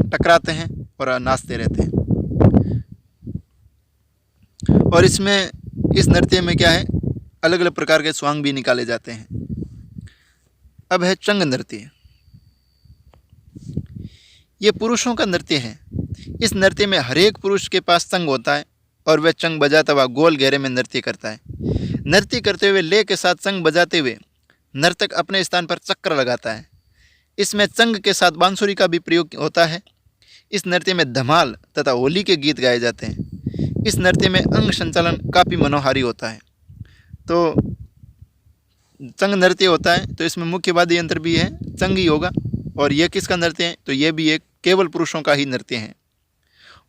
टकराते हैं और नाचते रहते हैं। और इसमें इस नृत्य में क्या है? अलग अलग प्रकार के स्वांग भी निकाले जाते हैं। अब है चंग नृत्य। ये पुरुषों का नृत्य है। इस नृत्य में हर एक पुरुष के पास चंग होता है और वह चंग बजाता हुआ गोल घेरे में नृत्य करता है। नृत्य करते हुए लय के साथ चंग बजाते हुए नर्तक अपने स्थान पर चक्र लगाता है। इसमें चंग के साथ बांसुरी का भी प्रयोग होता है। इस नृत्य में धमाल तथा होली के गीत गाए जाते हैं। इस नृत्य में अंग संचालन काफ़ी मनोहारी होता है। तो चंग नृत्य होता है तो इसमें मुख्य वाद्य यंत्र भी है, चंग ही होगा। और यह किसका नृत्य है? तो ये भी एक केवल पुरुषों का ही नृत्य है।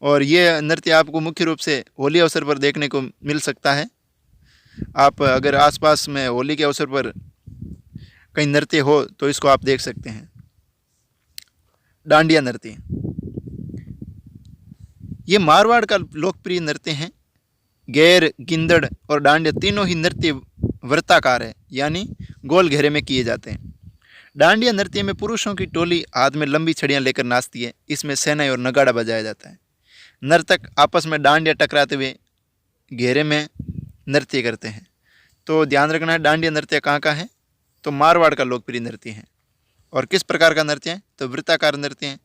और ये नृत्य आपको मुख्य रूप से होली अवसर पर देखने को मिल सकता है। आप अगर आसपास में होली के अवसर पर कहीं नृत्य हो तो इसको आप देख सकते हैं। डांडिया नृत्य, ये मारवाड़ का लोकप्रिय नृत्य है। गैर, गिंदड़ और डांडिया तीनों ही नृत्य वृत्ताकार है, यानी गोल घेरे में किए जाते हैं। डांडिया नृत्य में पुरुषों की टोली हाथ में लंबी छड़ियाँ लेकर नाचती है। इसमें शहनाई और नगाड़ा बजाया जाता है। नर्तक आपस में डांडिया टकराते हुए घेरे में नृत्य करते हैं। तो ध्यान रखना है, डांडिया नृत्य कहाँ का है? तो मारवाड़ का लोकप्रिय नृत्य है। और किस प्रकार का नृत्य है? तो वृत्ताकार नृत्य है।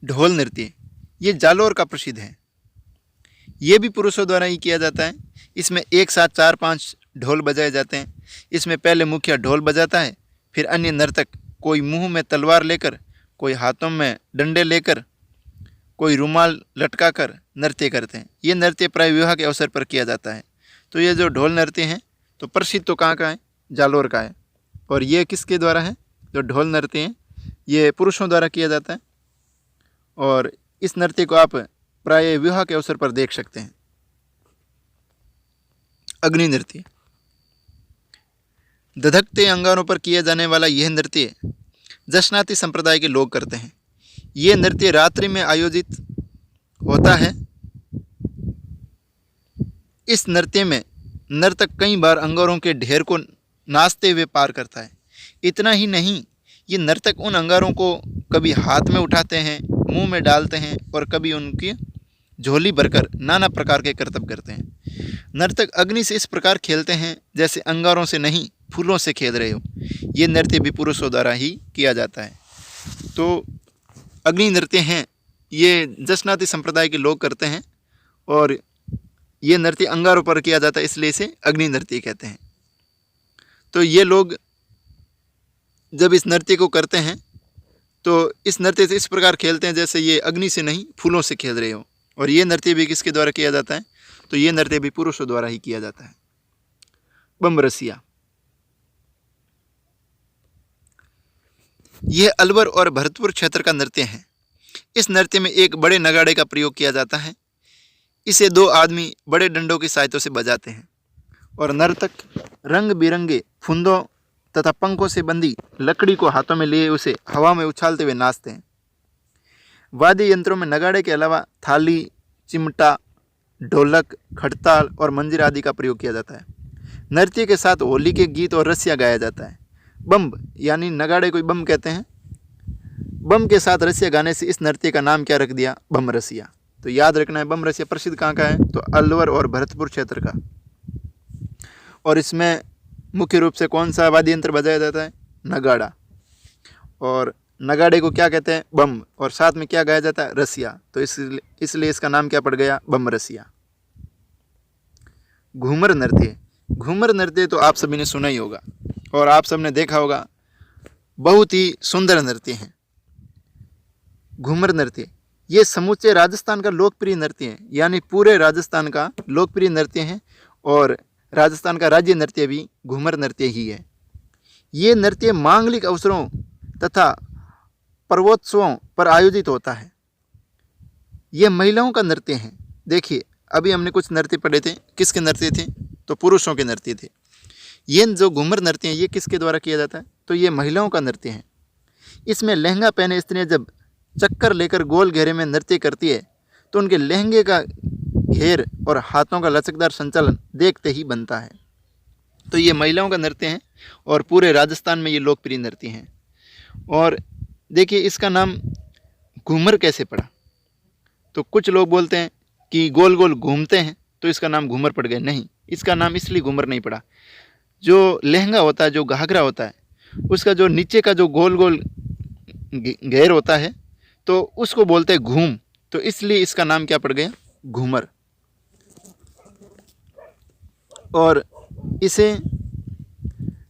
ढोल नृत्य, ये जालोर का प्रसिद्ध है। ये भी पुरुषों द्वारा ही किया जाता है। इसमें एक साथ 4-5 ढोल बजाए जाते हैं। इसमें पहले मुखिया ढोल बजाता है, फिर अन्य नर्तक कोई मुंह में तलवार लेकर, कोई हाथों में डंडे लेकर, कोई रुमाल लटका कर नृत्य करते हैं। ये नृत्य प्राय विवाह के अवसर पर किया जाता है। तो ये जो ढोल नृत्य हैं तो प्रसिद्ध तो कहाँ का है, जालोर का है। और ये किसके द्वारा है, जो ढोल नृत्य हैं ये पुरुषों द्वारा किया जाता है। और इस नृत्य को आप प्राय विवाह के अवसर पर देख सकते हैं। अग्नि नृत्य, धधकते अंगारों पर किया जाने वाला यह नृत्य जशनाती संप्रदाय के लोग करते हैं। ये नृत्य रात्रि में आयोजित होता है। इस नृत्य में नर्तक कई बार अंगारों के ढेर को नाचते हुए पार करता है। इतना ही नहीं, ये नर्तक उन अंगारों को कभी हाथ में उठाते हैं, मुंह में डालते हैं और कभी उनकी झोली भरकर नाना प्रकार के करतब करते हैं। नर्तक अग्नि से इस प्रकार खेलते हैं जैसे अंगारों से नहीं, फूलों से खेल रहे हो। ये नृत्य भी पुरुषों द्वारा ही किया जाता है। तो अग्नि नृत्य हैं ये जशनाती संप्रदाय के लोग करते हैं और ये नृत्य अंगारों पर किया जाता है, इसलिए इसे अग्नि नृत्य कहते हैं। तो ये लोग जब इस नृत्य को करते हैं तो इस नृत्य से इस प्रकार खेलते हैं जैसे ये अग्नि से नहीं, फूलों से खेल रहे हो। और ये नृत्य भी किसके द्वारा किया जाता है, तो ये नृत्य भी पुरुषों द्वारा ही किया जाता है। बमरसिया, यह अलवर और भरतपुर क्षेत्र का नृत्य है। इस नृत्य में एक बड़े नगाड़े का प्रयोग किया जाता है। इसे दो आदमी बड़े डंडों की सहायता से बजाते हैं और नर्तक रंग बिरंगे फुंदों तथा पंखों से बंधी लकड़ी को हाथों में लिए उसे हवा में उछालते हुए नाचते हैं। वाद्य यंत्रों में नगाड़े के अलावा थाली, चिमटा, ढोलक, खड़ताल और मंजीरा आदि का प्रयोग किया जाता है। नृत्य के साथ होली के गीत और रसिया गाया जाता है। बम यानी नगाड़े को बम कहते हैं। बम के साथ रसिया गाने से इस नृत्य का नाम क्या रख दिया, बम रसिया। तो याद रखना है, बम रसिया प्रसिद्ध कहाँ का है, तो अलवर और भरतपुर क्षेत्र का। और इसमें मुख्य रूप से कौन सा वाद्य यंत्र बजाया जाता है, नगाड़ा। और नगाड़े को क्या कहते हैं, बम। और साथ में क्या गाया जाता है, रसिया। तो इसलिए इसका नाम क्या पड़ गया, बम रसिया। घूमर नृत्य, घूमर नृत्य तो आप सभी ने सुना ही होगा और आप सबने देखा होगा, बहुत ही सुंदर नृत्य है घूमर नृत्य। ये समूचे राजस्थान का लोकप्रिय नृत्य है, यानी पूरे राजस्थान का लोकप्रिय नृत्य है। और राजस्थान का राज्य नृत्य भी घूमर नृत्य ही है। ये नृत्य मांगलिक अवसरों तथा पर्वोत्सवों पर आयोजित होता है। ये महिलाओं का नृत्य है। देखिए, अभी हमने कुछ नृत्य पढ़े थे, किसके नृत्य थे, तो पुरुषों के नृत्य थे। ये जो घूमर नृत्य है ये किसके द्वारा किया जाता है, तो ये महिलाओं का नृत्य है। इसमें लहंगा पहने स्त्रियां जब चक्कर लेकर गोल घेरे में नृत्य करती है तो उनके लहंगे का घेर और हाथों का लचकदार संचालन देखते ही बनता है। तो ये महिलाओं का नृत्य है और पूरे राजस्थान में ये लोकप्रिय नृत्य है। और देखिए, इसका नाम घूमर कैसे पड़ा, तो कुछ लोग बोलते हैं कि गोल गोल घूमते हैं तो इसका नाम घूमर पड़ गया। नहीं, इसका नाम इसलिए घूमर नहीं पड़ा, जो लहंगा होता है, जो घाघरा होता है, उसका जो नीचे का जो गोल गोल घेर होता है तो उसको बोलते हैं घूम। तो इसलिए इसका नाम क्या पड़ गया, घूमर। और इसे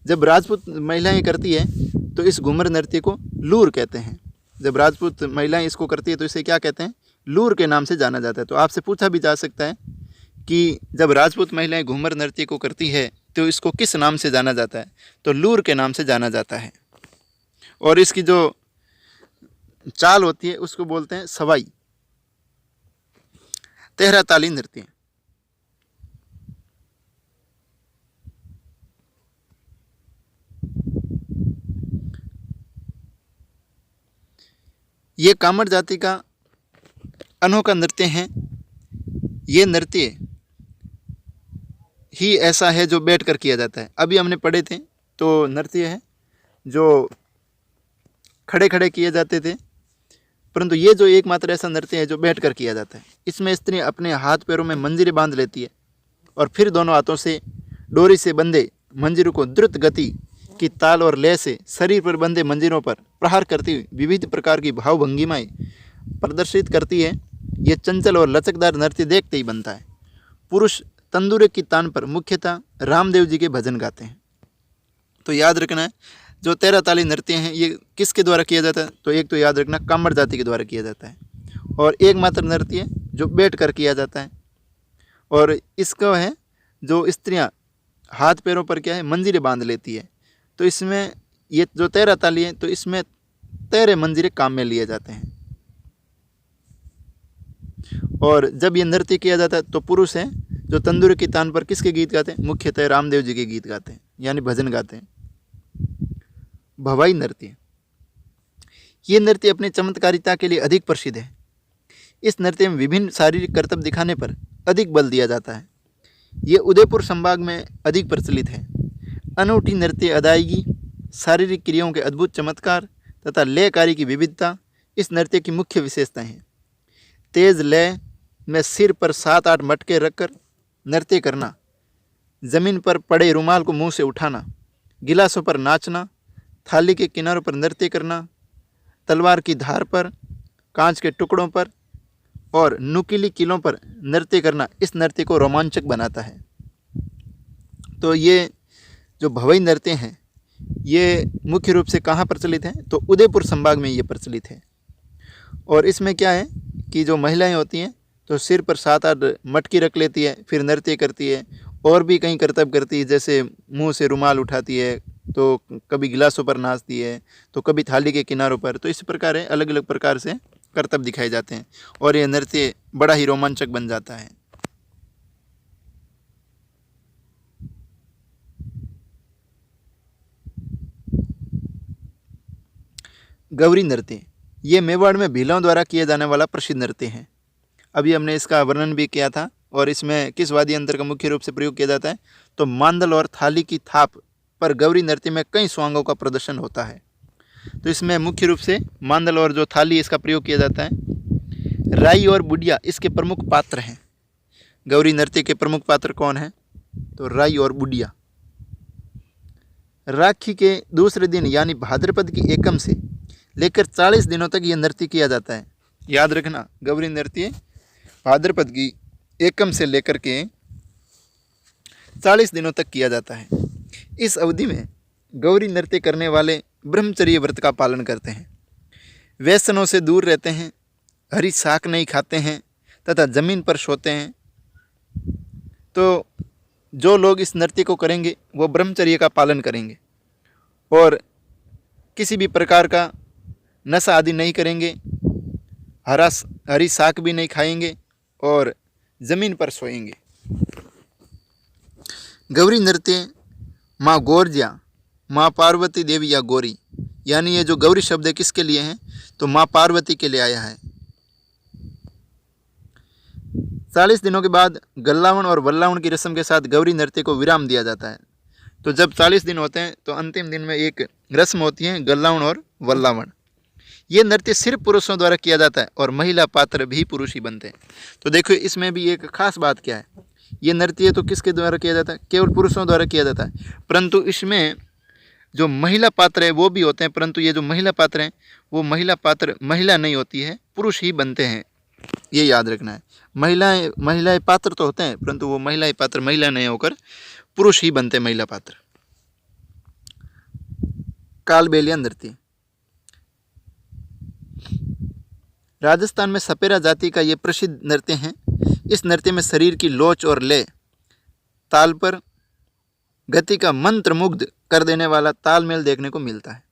जब राजपूत महिलाएं करती है तो इस घूमर नृत्य को लूर कहते हैं। जब राजपूत महिलाएं इसको करती है तो इसे क्या कहते हैं, लूर के नाम से जाना जाता है। तो आपसे पूछा भी जा सकता है कि जब राजपूत महिलाएं घूमर नृत्य को करती है तो इसको किस नाम से जाना जाता है, तो लूर के नाम से जाना जाता है। और इसकी जो चाल होती है उसको बोलते हैं सवाई। तेहरा ताली नृत्य, ये कामड़ जाति का अनोखा नृत्य है। ये नृत्य ही ऐसा है जो बैठकर किया जाता है। अभी हमने पढ़े थे तो नृत्य है जो खड़े खड़े किए जाते थे, परंतु ये जो एकमात्र ऐसा नृत्य है जो बैठकर किया जाता है। इसमें स्त्री अपने हाथ पैरों में मंजीरें बांध लेती है और फिर दोनों हाथों से डोरी से बंधे मंजीरों को द्रुत गति की ताल और लय से शरीर पर बंधे मंजीरों पर प्रहार करती हुई विविध प्रकार की भावभंगिमाएं प्रदर्शित करती है। ये चंचल और लचकदार नृत्य देखते ही बनता है। पुरुष तंदूरे की तान पर मुख्यतः रामदेव जी के भजन गाते हैं। तो याद रखना है, जो 13 ताली नृत्य हैं ये किसके द्वारा किया जाता है? तो एक तो याद रखना कामड़ जाति के द्वारा किया जाता है, और एकमात्र नृत्य जो बैठ कर किया जाता है। और इसका है जो स्त्रियां हाथ पैरों पर क्या है मंजीरें बांध लेती है। तो इसमें ये जो 13 ताली है तो इसमें 13 मंजीरे काम में लिए जाते हैं। और जब ये नृत्य किया जाता है तो पुरुष हैं जो तंदूर की तान पर किसके गीत गाते हैं? मुख्यतः रामदेव जी के गीत गाते हैं, यानी भजन गाते हैं। भवाई नृत्य, ये नृत्य अपनी चमत्कारिता के लिए अधिक प्रसिद्ध है। इस नृत्य में विभिन्न शारीरिक करतब दिखाने पर अधिक बल दिया जाता है। ये उदयपुर संभाग में अधिक प्रचलित है। अनूठी नृत्य अदायगी, शारीरिक क्रियाओं के अद्भुत चमत्कार तथा लयकारी की विविधता इस नृत्य की मुख्य विशेषताएं हैं। तेज लय में सिर पर 7-8 मटके रखकर नृत्य करना, जमीन पर पड़े रुमाल को मुंह से उठाना, गिलासों पर नाचना, थाली के किनारों पर नृत्य करना, तलवार की धार पर, कांच के टुकड़ों पर और नुकीली कीलों पर नृत्य करना इस नृत्य को रोमांचक बनाता है। तो ये जो भवई नृत्य हैं ये मुख्य रूप से कहाँ प्रचलित हैं? तो उदयपुर संभाग में ये प्रचलित है। और इसमें क्या है कि जो महिलाएं होती हैं तो सिर पर 7-8 मटकी रख लेती है, फिर नृत्य करती है, और भी कई करतब करती है, जैसे मुंह से रुमाल उठाती है, तो कभी गिलासों पर नाचती है, तो कभी थाली के किनारों पर। तो इस प्रकार है अलग अलग प्रकार से करतब दिखाए जाते हैं और यह नृत्य बड़ा ही रोमांचक बन जाता है। गौरी नृत्य, ये मेवाड़ में भीलों द्वारा किए जाने वाला प्रसिद्ध नृत्य है। अभी हमने इसका वर्णन भी किया था। और इसमें किस वाद्य यंत्र का मुख्य रूप से प्रयोग किया जाता है? तो मांदल और थाली की थाप पर गौरी नृत्य में कई स्वांगों का प्रदर्शन होता है। तो इसमें मुख्य रूप से मांदल और जो थाली इसका प्रयोग किया जाता है। राई और बुढ़िया इसके प्रमुख पात्र हैं। गौरी नृत्य के प्रमुख पात्र कौन हैं? तो राई और बुढ़िया। राखी के दूसरे दिन यानी भाद्रपद की एकम से लेकर 40 दिनों तक यह नृत्य किया जाता है। याद रखना, गौरी नृत्य भाद्रपद की एकम से लेकर के 40 दिनों तक किया जाता है। इस अवधि में गौरी नृत्य करने वाले ब्रह्मचर्य व्रत का पालन करते हैं, व्यसनों से दूर रहते हैं, हरी शाक नहीं खाते हैं तथा जमीन पर सोते हैं। तो जो लोग इस नृत्य को करेंगे वो ब्रह्मचर्य का पालन करेंगे और किसी भी प्रकार का नशा आदि नहीं करेंगे, हरी शाक भी नहीं खाएंगे और जमीन पर सोएंगे। गौरी नृत्य माँ गौरजिया, माँ पार्वती देवी या गौरी, यानी ये जो गौरी शब्द है किसके लिए है? तो माँ पार्वती के लिए आया है। 40 दिनों के बाद गल्लावन और वल्लावन की रस्म के साथ गौरी नृत्य को विराम दिया जाता है। तो जब 40 दिन होते हैं तो अंतिम दिन में एक रस्म होती है गल्लावन और वल्लावन। ये नृत्य सिर्फ पुरुषों द्वारा किया जाता है और महिला पात्र भी पुरुष ही बनते हैं। तो देखो इसमें भी एक खास बात क्या है, ये नृत्य तो किसके द्वारा किया जाता है? केवल पुरुषों द्वारा किया जाता है, परंतु इसमें जो महिला पात्र है वो भी होते हैं, परंतु ये जो महिला पात्र हैं वो महिला पात्र महिला नहीं होती है, पुरुष ही बनते हैं। ये याद रखना है। महिलाएं पात्र तो होते हैं परंतु वो महिलाएं पात्र महिला नहीं होकर पुरुष ही बनते हैं महिला पात्र। कालबेलिया नृत्य, राजस्थान में सपेरा जाति का ये प्रसिद्ध नृत्य है। इस नृत्य में शरीर की लोच और लय, ताल पर गति का मंत्रमुग्ध कर देने वाला तालमेल देखने को मिलता है।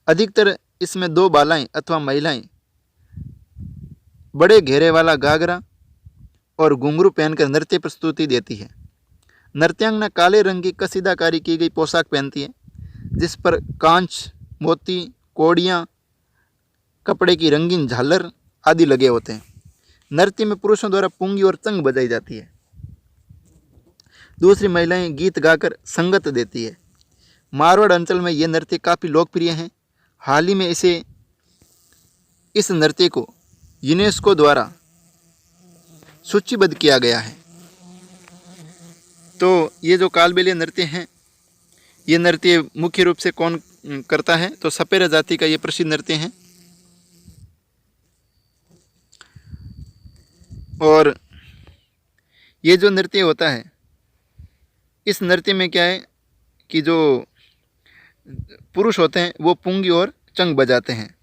अधिकतर इसमें 2 बालाएं अथवा महिलाएं बड़े घेरे वाला घाघरा और घुंघरू पहनकर नृत्य प्रस्तुति देती है। नृत्यांगना काले रंग की कसीदाकारी की गई पोशाक पहनती है जिस पर कांच, मोती, कोड़ियाँ, कपड़े की रंगीन झालर आदि लगे होते हैं। नृत्य में पुरुषों द्वारा पुंगी और चंग बजाई जाती है। दूसरी महिलाएं गीत गाकर संगत देती है। मारवाड़ अंचल में ये नृत्य काफ़ी लोकप्रिय है। हाल ही में इस नृत्य को यूनेस्को द्वारा सूचीबद्ध किया गया है। तो ये जो कालबेलिया नृत्य हैं, ये नृत्य मुख्य रूप से कौन करता है? तो सपेरा जाति का ये प्रसिद्ध नृत्य है। और ये जो नृत्य होता है, इस नृत्य में क्या है कि जो पुरुष होते हैं वो पुंगी और चंग बजाते हैं,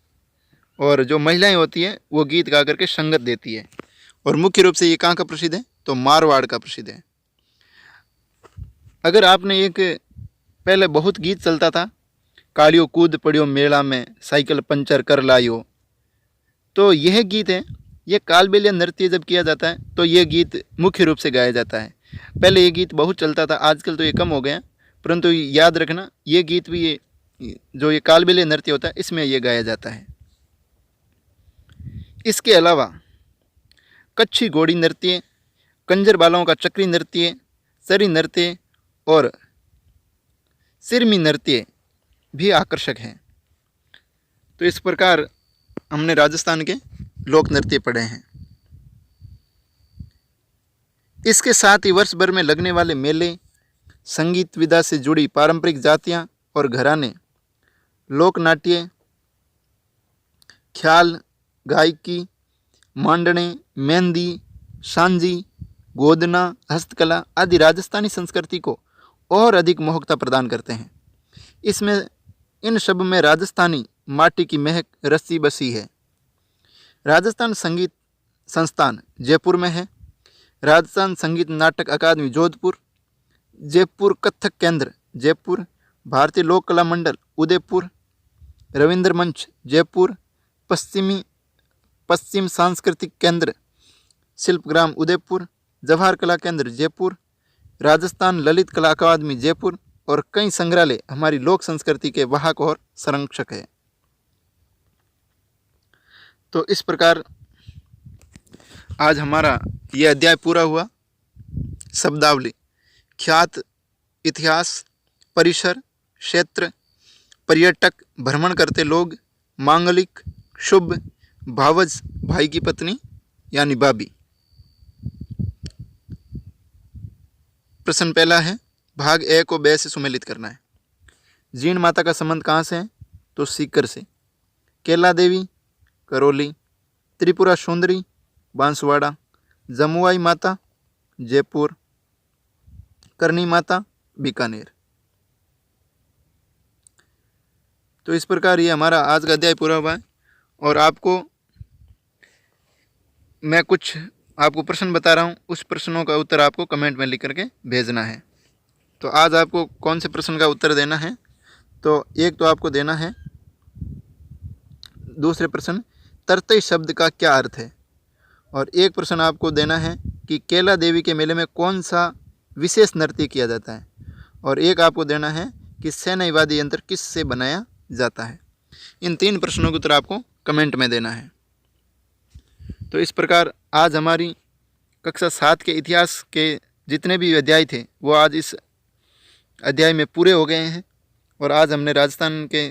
और जो महिलाएं होती हैं वो गीत गा करके संगत देती है। और मुख्य रूप से ये कहाँ का प्रसिद्ध है, तो मारवाड़ का प्रसिद्ध है। अगर आपने एक पहले बहुत गीत चलता था, कालियो कूद पड़ियो मेला में साइकिल पंचर कर लायो, तो यह गीत है। ये कालबेलिया नृत्य जब किया जाता है तो ये गीत मुख्य रूप से गाया जाता है। पहले ये गीत बहुत चलता था, आजकल तो ये कम हो गया, परंतु याद रखना ये गीत भी ये जो ये कालबेलिया नृत्य होता है इसमें ये गाया जाता है। इसके अलावा कच्छी घोड़ी नृत्य, कंजर बालों का चक्री नृत्य, सरी नृत्य और सिरमी नृत्य भी आकर्षक हैं। तो इस प्रकार हमने राजस्थान के लोक नृत्य पढ़े हैं। इसके साथ ही वर्ष भर में लगने वाले मेले, संगीत विधा से जुड़ी पारंपरिक जातियां और घराने, लोक नाट्य, ख्याल, गायकी, मांडने, मेहंदी, सांजी, गोदना, हस्तकला आदि राजस्थानी संस्कृति को और अधिक मोहकता प्रदान करते हैं। इसमें इन सब में राजस्थानी माटी की महक रसी बसी है। राजस्थान संगीत संस्थान जयपुर में है, राजस्थान संगीत नाटक अकादमी जोधपुर, जयपुर कथक केंद्र जयपुर, भारतीय लोक कला मंडल उदयपुर, रविंद्र मंच जयपुर, पश्चिम सांस्कृतिक केंद्र शिल्पग्राम उदयपुर, जवाहर कला केंद्र जयपुर, राजस्थान ललित कला अकादमी जयपुर और कई संग्रहालय हमारी लोक संस्कृति के वाहक और संरक्षक है। तो इस प्रकार आज हमारा यह अध्याय पूरा हुआ। शब्दावली, ख्यात, इतिहास, परिसर, क्षेत्र, पर्यटक, भ्रमण करते लोग, मांगलिक, शुभ, भावज, भाई की पत्नी यानी बाबी। प्रश्न पहला है, भाग ए को बे से सुमेलित करना है। जीण माता का संबंध कहाँ से है, तो सीकर से। केला देवी करौली, त्रिपुरा सुंदरी बांसवाड़ा, जमुआई माता जयपुर, करनी माता बीकानेर। तो इस प्रकार ये हमारा आज का अध्याय पूरा हुआ है। और मैं कुछ आपको प्रश्न बता रहा हूँ, उस प्रश्नों का उत्तर आपको कमेंट में लिख करके भेजना है। तो आज आपको कौन से प्रश्न का उत्तर देना है, तो एक तो आपको देना है दूसरे प्रश्न, तरतई शब्द का क्या अर्थ है। और एक प्रश्न आपको देना है कि केला देवी के मेले में कौन सा विशेष नृत्य किया जाता है। और एक आपको देना है कि शहनाई वाद्य यंत्र किससे बनाया जाता है। इन 3 प्रश्नों का उत्तर आपको कमेंट में देना है। तो इस प्रकार आज हमारी कक्षा 7 के इतिहास के जितने भी अध्याय थे वो आज इस अध्याय में पूरे हो गए हैं। और आज हमने राजस्थान के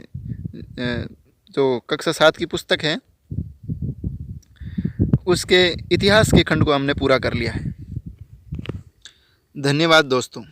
जो कक्षा 7 की पुस्तक है उसके इतिहास के खंड को हमने पूरा कर लिया है। धन्यवाद दोस्तों।